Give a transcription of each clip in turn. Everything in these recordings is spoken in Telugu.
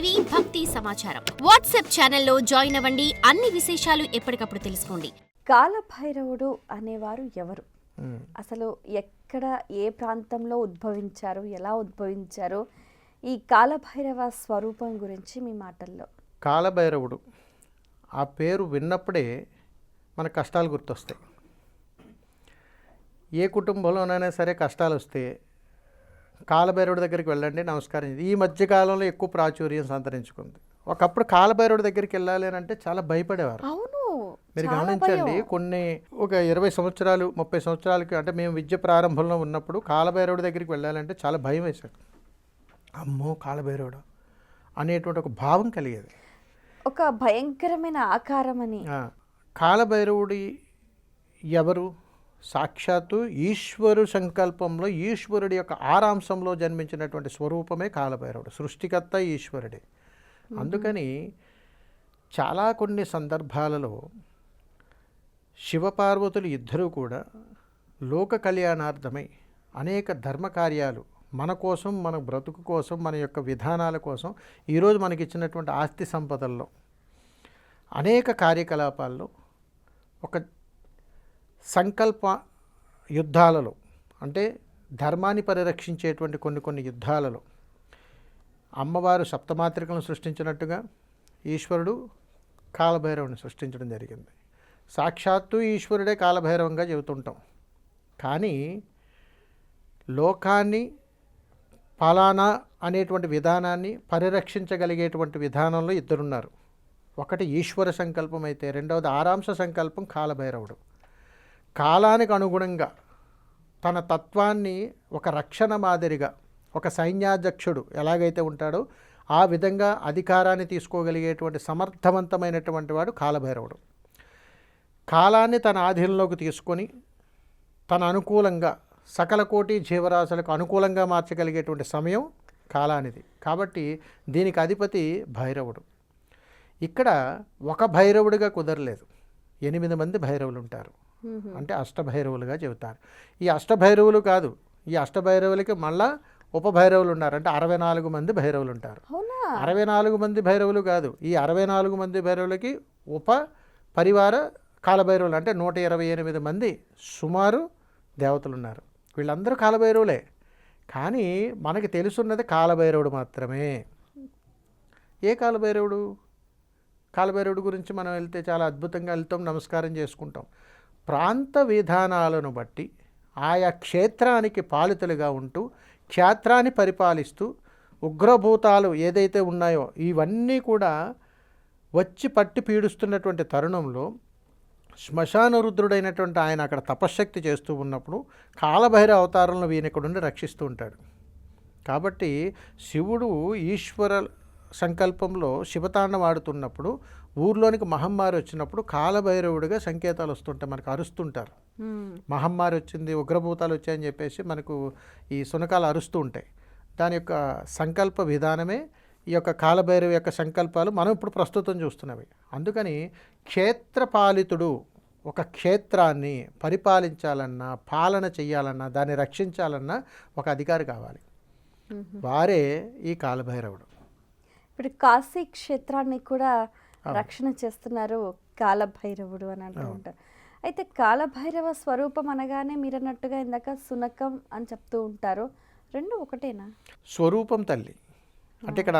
టీవీ భక్తి సమాచారం వాట్సాప్ ఛానల్లో జాయిన్ అవ్వండి. అన్ని విశేషాలు ఎప్పటికప్పుడు తెలుసుకోండి. కాలభైరవుడు అనేవారు ఎవరు? అసలు ఎక్కడ, ఏ ప్రాంతంలో ఉద్భవించారు, ఎలా ఉద్భవించారు? ఈ కాలభైరవ స్వరూపం గురించి మీ మాటల్లో. కాలభైరవుడు ఆ పేరు విన్నప్పుడే మన కష్టాలు గుర్తొస్తాయి. ఏ కుటుంబంలోనైనా సరే కష్టాలు వస్తే కాలభైరవుడి దగ్గరికి వెళ్ళండి, నమస్కారం. ఈ మధ్యకాలంలో ఎక్కువ ప్రాచుర్యం సంతరించుకుంది. ఒకప్పుడు కాలభైరవుడి దగ్గరికి వెళ్ళాలి అని అంటే చాలా భయపడేవారు. అవును, మీరు గమనించండి, ఒక 20 సంవత్సరాలు 30 సంవత్సరాలకి, అంటే మేము విద్య ప్రారంభంలో ఉన్నప్పుడు కాలభైరవుడి దగ్గరికి వెళ్ళాలంటే చాలా భయం వేసేది. అమ్మో కాలభైరవుడు అనేటువంటి ఒక భావం కలిగేది, ఒక భయంకరమైన ఆకారం అని. కాలభైరవుడి ఎవరు? సాక్షాత్తు ఈశ్వరు సంకల్పంలో ఈశ్వరుడి యొక్క ఆరాంశంలో జన్మించినటువంటి స్వరూపమే కాలభైరవుడు. సృష్టికర్త ఈశ్వరుడే. అందుకని చాలా కొన్ని సందర్భాలలో శివపార్వతులు ఇద్దరూ కూడా లోక కళ్యాణార్థమై అనేక ధర్మకార్యాలు మన కోసం, మన బ్రతుకు కోసం, మన యొక్క విధానాల కోసం, ఈరోజు మనకి ఇచ్చినటువంటి ఆస్తి సంపదల్లో అనేక కార్యకలాపాల్లో ఒక సంకల్ప యుద్ధాలలో, అంటే ధర్మాన్ని పరిరక్షించేటువంటి కొన్ని యుద్ధాలలో అమ్మవారు సప్తమాత్రికలను సృష్టించినట్టుగా ఈశ్వరుడు కాలభైరవుని సృష్టించడం జరిగింది. సాక్షాత్తు ఈశ్వరుడే కాలభైరవంగా చెబుతుంటాం. కానీ లోకాన్ని ఫలానా అనేటువంటి విధానాన్ని పరిరక్షించగలిగేటువంటి విధానంలో ఇద్దరున్నారు. ఒకటి ఈశ్వర సంకల్పం అయితే, రెండవది ఆరాంశ సంకల్పం కాలభైరవుడు. కాలానికి అనుగుణంగా తన తత్వాన్ని ఒక రక్షణ మాదిరిగా, ఒక సైన్యాధ్యక్షుడు ఎలాగైతే ఉంటాడో ఆ విధంగా అధికారాన్ని తీసుకోగలిగేటువంటి సమర్థవంతమైనటువంటి వాడు కాలభైరవుడు. కాలాన్ని తన ఆధీనంలోకి తీసుకొని తన అనుకూలంగా సకల కోటి జీవరాశులకు అనుకూలంగా మార్చగలిగేటువంటి సమయం కాలానిది. కాబట్టి దీనికి అధిపతి భైరవుడు. ఇక్కడ ఒక భైరవుడిగా కుదరలేదు, 8 మంది భైరవులు ఉంటారు. అంటే అష్టభైరవులుగా చెబుతారు. ఈ అష్టభైరవులు కాదు, ఈ అష్టభైరవులకి మళ్ళా ఉపభైరవులు ఉన్నారు. అంటే 64 మంది భైరవులు ఉంటారు. 64 మంది భైరవులు కాదు, ఈ 64 మంది భైరవులకి ఉప పరివార కాలభైరవులు, అంటే 128 మంది సుమారు దేవతలు ఉన్నారు. వీళ్ళందరూ కాలభైరవులే. కానీ మనకి తెలుసున్నది కాలభైరవుడు మాత్రమే. ఏ కాలభైరవుడు? కాలభైరవుడి గురించి మనం వెళ్తే చాలా అద్భుతంగా వెళ్తాం, నమస్కారం చేసుకుంటాం. ప్రాంత విధానాలను బట్టి ఆయా క్షేత్రానికి పాలితులుగా ఉంటూ క్షేత్రాన్ని పరిపాలిస్తూ ఉగ్రభూతాలు ఏదైతే ఉన్నాయో ఇవన్నీ కూడా వచ్చి పట్టి పీడిస్తున్నటువంటి తరుణంలో శ్మశాన రుద్రుడైనటువంటి ఆయన అక్కడ తపశ్శక్తి చేస్తూ ఉన్నప్పుడు కాలభైరవ అవతారంలో వీనెక్కడుండి రక్షిస్తూ ఉంటాడు. కాబట్టి శివుడు ఈశ్వర సంకల్పంలో శివతాండం ఆడుతున్నప్పుడు ఊర్లోనికి మహమ్మారి వచ్చినప్పుడు కాలభైరవుడిగా సంకేతాలు వస్తుంటాయి, మనకు అరుస్తుంటారు. మహమ్మారి వచ్చింది, ఉగ్రభూతాలు వచ్చాయని చెప్పేసి మనకు ఈ సునకాలు అరుస్తూ ఉంటాయి. దాని యొక్క సంకల్ప విధానమే ఈ యొక్క కాలభైరవి యొక్క సంకల్పాలు మనం ఇప్పుడు ప్రస్తుతం చూస్తున్నవి. అందుకని క్షేత్రపాలితుడు ఒక క్షేత్రాన్ని పరిపాలించాలన్నా, పాలన చెయ్యాలన్నా, దాన్ని రక్షించాలన్నా ఒక అధికారి కావాలి. వారే ఈ కాలభైరవుడు. ఇప్పుడు కాశీ క్షేత్రాన్ని కూడా రక్షణ చేస్తున్నారు కాలభైరవుడు అని అంటూ ఉంటారు. అయితే కాలభైరవ స్వరూపం అనగానే మీరు అన్నట్టుగా ఇందాక సునకం అని చెప్తూ ఉంటారు, రెండు ఒకటేనా? స్వరూపం తల్లి అంటే ఇక్కడ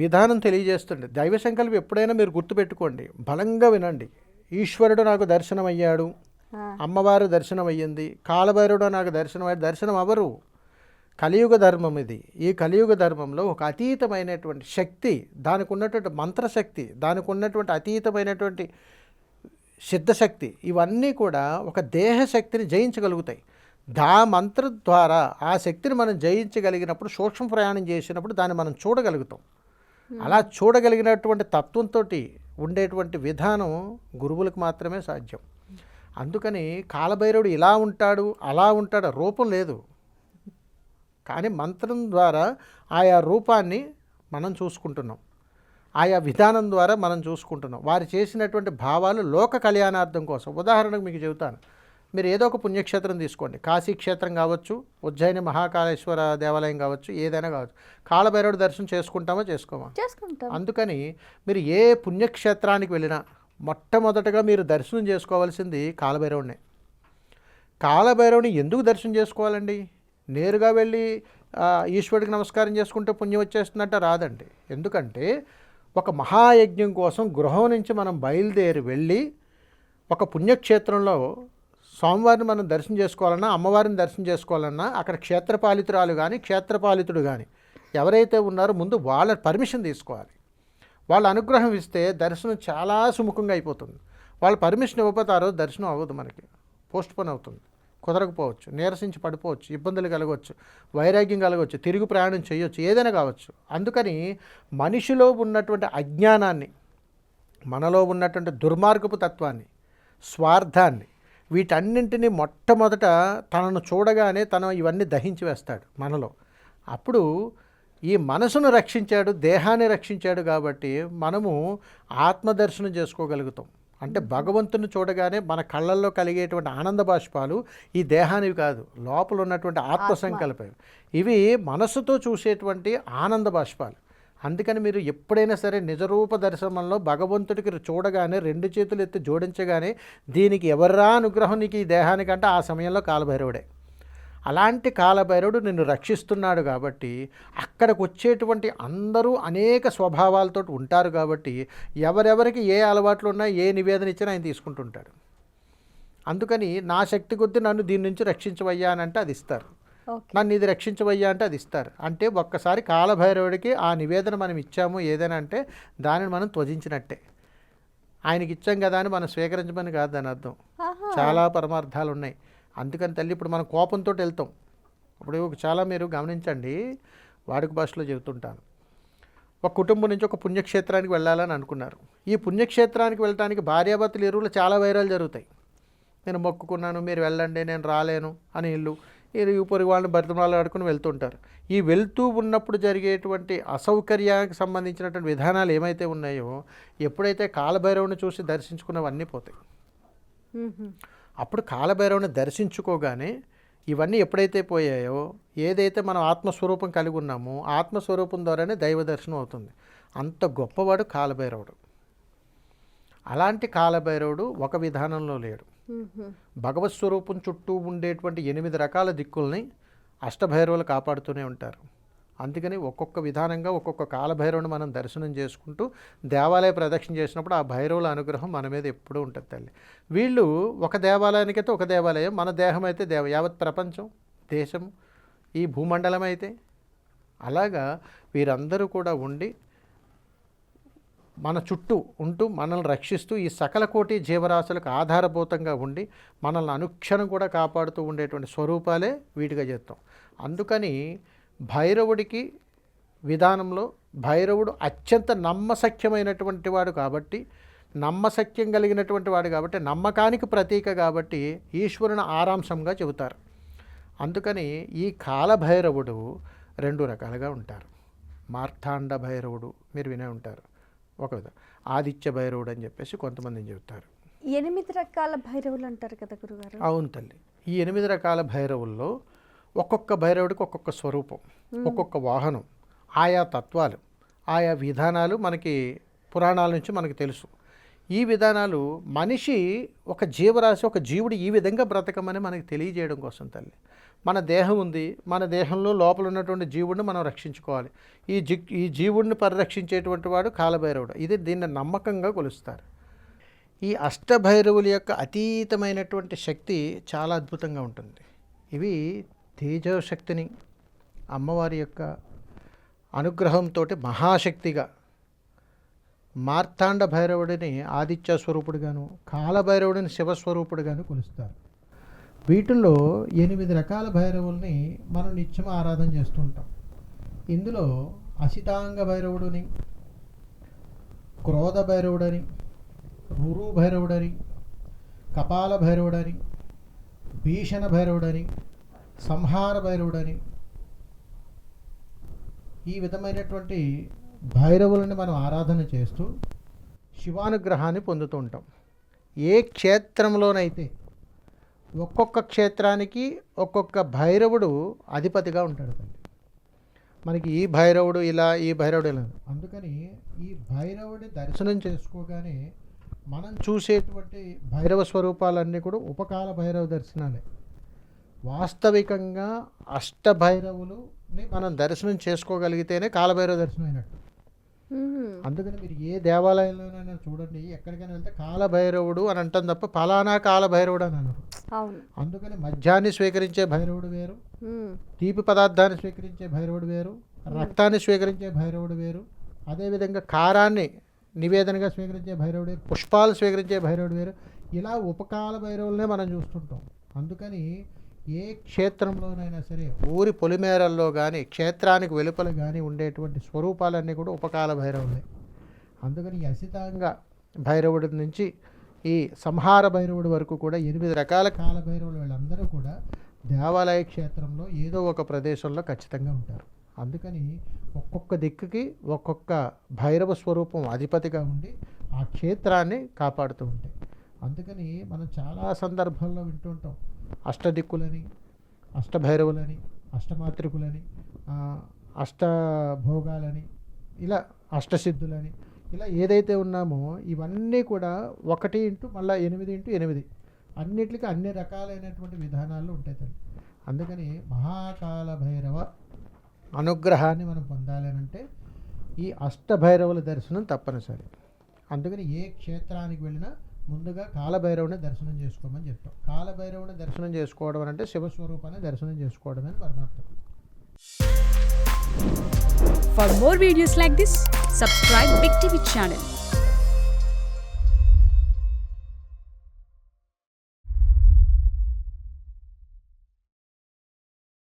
విధానం తెలియజేస్తుంది. దైవ సంకల్పం ఎప్పుడైనా మీరు గుర్తుపెట్టుకోండి, బలంగా వినండి. ఈశ్వరుడు నాకు దర్శనం అయ్యాడు, అమ్మవారు దర్శనం అయ్యింది, కాలభైరవుడు నాకు దర్శనం అవరు. కలియుగ ధర్మం ఇది. ఈ కలియుగ ధర్మంలో ఒక అతీతమైనటువంటి శక్తి, దానికి ఉన్నటువంటి మంత్రశక్తి, దానికి ఉన్నటువంటి అతీతమైనటువంటి సిద్ధశక్తి, ఇవన్నీ కూడా ఒక దేహశక్తిని జయించగలుగుతాయి. మంత్ర ద్వారా ఆ శక్తిని మనం జయించగలిగినప్పుడు, సూక్ష్మ ప్రయాణం చేసినప్పుడు దాన్ని మనం చూడగలుగుతాం. అలా చూడగలిగినటువంటి తత్వంతో ఉండేటువంటి విధానం గురువులకు మాత్రమే సాధ్యం. అందుకని కాలభైరవుడు ఇలా ఉంటాడు, అలా ఉంటాడు, రూపం లేదు. కానీ మంత్రం ద్వారా ఆయా రూపాన్ని మనం చూసుకుంటున్నాం, ఆయా విధానం ద్వారా మనం చూసుకుంటున్నాం. వారు చేసినటువంటి భావాలు లోక కళ్యాణార్థం కోసం. ఉదాహరణకు మీకు చెబుతాను, మీరు ఏదో ఒక పుణ్యక్షేత్రం తీసుకోండి. కాశీ క్షేత్రం కావచ్చు, ఉజ్జయిని మహాకాళేశ్వర దేవాలయం కావచ్చు, ఏదైనా కావచ్చు. కాలభైరవుడి దర్శనం చేసుకుంటామా చేసుకోమా? చేసుకుంటాం. అందుకని మీరు ఏ పుణ్యక్షేత్రానికి వెళ్ళినా మొట్టమొదటగా మీరు దర్శనం చేసుకోవాల్సింది కాలభైరవుడినే. కాలభైరవుని ఎందుకు దర్శనం చేసుకోవాలండి? నేరుగా వెళ్ళి ఈశ్వరుడికి నమస్కారం చేసుకుంటే పుణ్యం వచ్చేస్తుందంటే రాదండి. ఎందుకంటే ఒక మహాయజ్ఞం కోసం గృహం నుంచి మనం బయలుదేరి వెళ్ళి ఒక పుణ్యక్షేత్రంలో స్వామివారిని మనం దర్శనం చేసుకోవాలన్నా, అమ్మవారిని దర్శనం చేసుకోవాలన్నా అక్కడ క్షేత్రపాలితురాలు కానీ క్షేత్రపాలితుడు కానీ ఎవరైతే ఉన్నారో ముందు వాళ్ళ పర్మిషన్ తీసుకోవాలి. వాళ్ళ అనుగ్రహం ఇస్తే దర్శనం చాలా సుముఖంగా అయిపోతుంది. వాళ్ళ పర్మిషన్ ఇవ్వకపోతే ఆ రోజు దర్శనం అవ్వదు, మనకి పోస్ట్పోన్ అవుతుంది, కుదరకపోవచ్చు, నీరసించి పడిపోవచ్చు, ఇబ్బందులు కలగవచ్చు, వైరాగ్యం కలగవచ్చు, తిరుగు ప్రయాణం చేయొచ్చు, ఏదైనా కావచ్చు. అందుకని మనిషిలో ఉన్నటువంటి అజ్ఞానాన్ని, మనలో ఉన్నటువంటి దుర్మార్గపు తత్వాన్ని, స్వార్థాన్ని, వీటన్నింటినీ మొట్టమొదట తనను చూడగానే తను ఇవన్నీ దహించి వేస్తాడు మనలో. అప్పుడు ఈ మనసును రక్షించాడు, దేహాన్ని రక్షించాడు కాబట్టి మనము ఆత్మదర్శనం చేసుకోగలుగుతాం. అంటే భగవంతుని చూడగానే మన కళ్ళల్లో కలిగేటువంటి ఆనంద బాష్పాలు ఈ దేహానివి కాదు, లోపల ఉన్నటువంటి ఆత్మ సంకల్పం. ఇవి మనసుతో చూసేటువంటి ఆనంద బాష్పాలు. అందుకని మీరు ఎప్పుడైనా సరే నిజరూప దర్శనంలో భగవంతుడికి చూడగానే రెండు చేతులు ఎత్తి జోడించగానే దీనికి ఎవర్రా అనుగ్రహం నీకు ఈ దేహానికంటే ఆ సమయంలో కాలభైరవుడే. అలాంటి కాలభైరవుడు నిన్ను రక్షిస్తున్నాడు కాబట్టి అక్కడికి వచ్చేటువంటి అందరూ అనేక స్వభావాలతో ఉంటారు కాబట్టి ఎవరెవరికి ఏ అలవాట్లు ఉన్నా ఏ నివేదన ఇచ్చినా ఆయన తీసుకుంటుంటాడు. అందుకని నా శక్తి కొద్దీ నన్ను దీని నుంచి రక్షించవయ్యా అని అంటే అది ఇస్తారు, నన్ను ఇది రక్షించవయ్యా అంటే అది ఇస్తారు. అంటే ఒక్కసారి కాలభైరవుడికి ఆ నివేదన మనం ఇచ్చాము ఏదైనా అంటే దానిని మనం త్వజించినట్టే. ఆయనకి ఇచ్చాం కదా అని మనం స్వీకరించమని కాదు దాని అర్థం. చాలా పరమార్థాలు ఉన్నాయి. అందుకని తల్లి ఇప్పుడు మనం కోపంతో వెళ్తాం. ఇప్పుడు చాలా మీరు గమనించండి, వాడుక భాషలో చెబుతుంటాను. ఒక కుటుంబం నుంచి ఒక పుణ్యక్షేత్రానికి వెళ్ళాలని అనుకున్నారు. ఈ పుణ్యక్షేత్రానికి వెళ్ళడానికి భార్యాభర్తలు ఇరువులు చాలా వైరాలు జరుగుతాయి. నేను మొక్కుకున్నాను, మీరు వెళ్ళండి, నేను రాలేను అని ఇల్లు పొరుగు వాళ్ళని బతిమలాలు ఆడుకుని వెళ్తుంటారు. ఈ వెళ్తూ ఉన్నప్పుడు జరిగేటువంటి అసౌకర్యానికి సంబంధించినటువంటి విధానాలు ఏమైతే ఉన్నాయో ఎప్పుడైతే కాలభైరవుని చూసి దర్శించుకున్నవన్నీ పోతాయి. అప్పుడు కాలభైరవుని దర్శించుకోగానే ఇవన్నీ ఎప్పుడైతే పోయాయో, ఏదైతే మనం ఆత్మస్వరూపం కలిగి ఉన్నామో ఆత్మస్వరూపం ద్వారానే దైవ దర్శనం అవుతుంది. అంత గొప్పవాడు కాలభైరవుడు. అలాంటి కాలభైరవుడు ఒక విధానంలో లేడు. భగవత్ స్వరూపం చుట్టూ ఉండేటువంటి 8 రకాల దిక్కుల్ని అష్టభైరవులు కాపాడుతూనే ఉంటారు. అందుకని ఒక్కొక్క విధానంగా ఒక్కొక్క కాలభైరవుని మనం దర్శనం చేసుకుంటూ దేవాలయ ప్రదక్షిణ చేసినప్పుడు ఆ భైరవుల అనుగ్రహం మన మీద ఎప్పుడూ ఉంటుంది తల్లి. వీళ్ళు ఒక దేవాలయానికైతే ఒక దేవాలయం, మన దేహం అయితే యావత్ ప్రపంచం, దేశం, ఈ భూమండలం అయితే అలాగా వీరందరూ కూడా ఉండి మన చుట్టూ ఉంటూ మనల్ని రక్షిస్తూ ఈ సకల కోటి జీవరాశులకు ఆధారభూతంగా ఉండి మనల్ని అనుక్షణం కూడా కాపాడుతూ ఉండేటువంటి స్వరూపాలే వీటిగా చేస్తాం. అందుకని భైరవుడికి విధానంలో భైరవుడు అత్యంత నమ్మశక్యమైనటువంటి వాడు కాబట్టి, నమ్మశక్యం కలిగినటువంటి వాడు కాబట్టి, నమ్మకానికి ప్రతీక కాబట్టి ఈశ్వరుని ఆరాంశంగా చెబుతారు. అందుకని ఈ కాలభైరవుడు 2 రకాలుగా ఉంటారు. మార్తాండ భైరవుడు మీరు వినే ఉంటారు, ఒక ఆదిత్య భైరవుడు అని చెప్పేసి కొంతమంది చెబుతారు. 8 రకాల భైరవులు అంటారు కదా గురుగారు? అవును తల్లి. ఈ 8 రకాల భైరవుల్లో ఒక్కొక్క భైరవుడికి ఒక్కొక్క స్వరూపం, ఒక్కొక్క వాహనం, ఆయా తత్వాలు, ఆయా విధానాలు మనకి పురాణాల నుంచి మనకు తెలుసు. ఈ విధానాలు మనిషి ఒక జీవరాశి, ఒక జీవుడు ఈ విధంగా బ్రతకమని మనకి తెలియజేయడం కోసం తల్లి. మన దేహం ఉంది, మన దేహంలో లోపల ఉన్నటువంటి జీవుడిని మనం రక్షించుకోవాలి. ఈ జీవుడిని పరిరక్షించేటువంటి వాడు కాలభైరవుడు. దీన్ని నమ్మకంగా కొలుస్తారు. ఈ అష్టభైరవుల యొక్క అతీతమైనటువంటి శక్తి చాలా అద్భుతంగా ఉంటుంది. ఇవి తేజశక్తిని అమ్మవారి యొక్క అనుగ్రహంతో మహాశక్తిగా, మార్తాండ భైరవుడిని ఆదిత్య స్వరూపుడుగాను, కాలభైరవుడిని శివస్వరూపుడుగాను కొలుస్తారు. వీటిల్లో 8 రకాల భైరవుల్ని మనం నిత్యం ఆరాధన చేస్తుంటాం. ఇందులో అసితాంగ భైరవుడిని, క్రోధ భైరవుడని, రురు భైరవుడని, కపాల భైరవుడని, భీషణ భైరవుడని, సంహార భైరవుడని, ఈ విధమైనటువంటి భైరవులని మనం ఆరాధన చేస్తూ శివానుగ్రహాన్ని పొందుతూ ఉంటాం. ఏ క్షేత్రంలోనైతే ఒక్కొక్క క్షేత్రానికి ఒక్కొక్క భైరవుడు అధిపతిగా ఉంటాడు తల్లి. మనకి ఈ భైరవుడు ఇలా, ఈ భైరవుడు ఇలా. అందుకని ఈ భైరవుడి దర్శనం చేసుకోగానే మనం చూసేటువంటి భైరవ స్వరూపాలన్నీ కూడా ఉపకాల భైరవ దర్శనాలే. వాస్తవికంగా అష్టభైరవులని మనం దర్శనం చేసుకోగలిగితేనే కాలభైరవ దర్శనం అయినట్టు. అందుకని మీరు ఏ దేవాలయంలోనైనా చూడండి, ఎక్కడికైనా వెళ్తే కాలభైరవుడు అని అంటాం తప్ప ఫలానా కాలభైరవుడు అని అన్నారు. అందుకని మద్యాన్ని స్వీకరించే భైరవుడు వేరు, తీపి పదార్థాన్ని స్వీకరించే భైరవుడు వేరు, రక్తాన్ని స్వీకరించే భైరవుడు వేరు, అదేవిధంగా కారాన్ని నివేదనగా స్వీకరించే భైరవుడు వేరు, పుష్పాలు స్వీకరించే భైరవుడు వేరు. ఇలా ఉపకాల భైరవులనే మనం చూస్తుంటాం. అందుకని ఏ క్షేత్రంలోనైనా సరే ఊరి పొలిమేరల్లో కానీ క్షేత్రానికి వెలుపల కానీ ఉండేటువంటి స్వరూపాలన్నీ కూడా ఉపకాల భైరవులే. అందుకని ఈ అసితాంగ భైరవుడి నుంచి ఈ సంహార భైరవుడి వరకు కూడా 8 రకాల కాల భైరవులు వీళ్ళందరూ కూడా దేవాలయ క్షేత్రంలో ఏదో ఒక ప్రదేశంలో ఖచ్చితంగా ఉంటారు. అందుకని ఒక్కొక్క దిక్కుకి ఒక్కొక్క భైరవ స్వరూపం అధిపతిగా ఉండి ఆ క్షేత్రాన్ని కాపాడుతూ ఉంటాయి. అందుకని మనం చాలా సందర్భాల్లో వింటూ ఉంటాం, అష్టదిక్కులని, అష్టభైరవులని, అష్టమాతృకులని, అష్టభోగాలని, ఇలా అష్టసిద్ధులని, ఇలా ఏదైతే ఉన్నామో ఇవన్నీ కూడా 1 మళ్ళీ 8 అన్నిటికీ అన్ని రకాలైనటువంటి విధానాలు ఉంటాయి తల్లి. అందుకని మహాకాల భైరవ అనుగ్రహాన్ని మనం పొందాలి అంటే ఈ అష్టభైరవుల దర్శనం తప్పనిసరి. అందుకని ఏ క్షేత్రానికి వెళ్ళినా ముందుగా కాలభైరవుని దర్శనం చేసుకోమని చెప్తాం. కాలభైరవుని దర్శనం చేసుకోవడం అంటే శివస్వరూపాన్ని దర్శనం చేసుకోవడం అని పరమార్థం. For more videos like this, subscribe Big TV channel.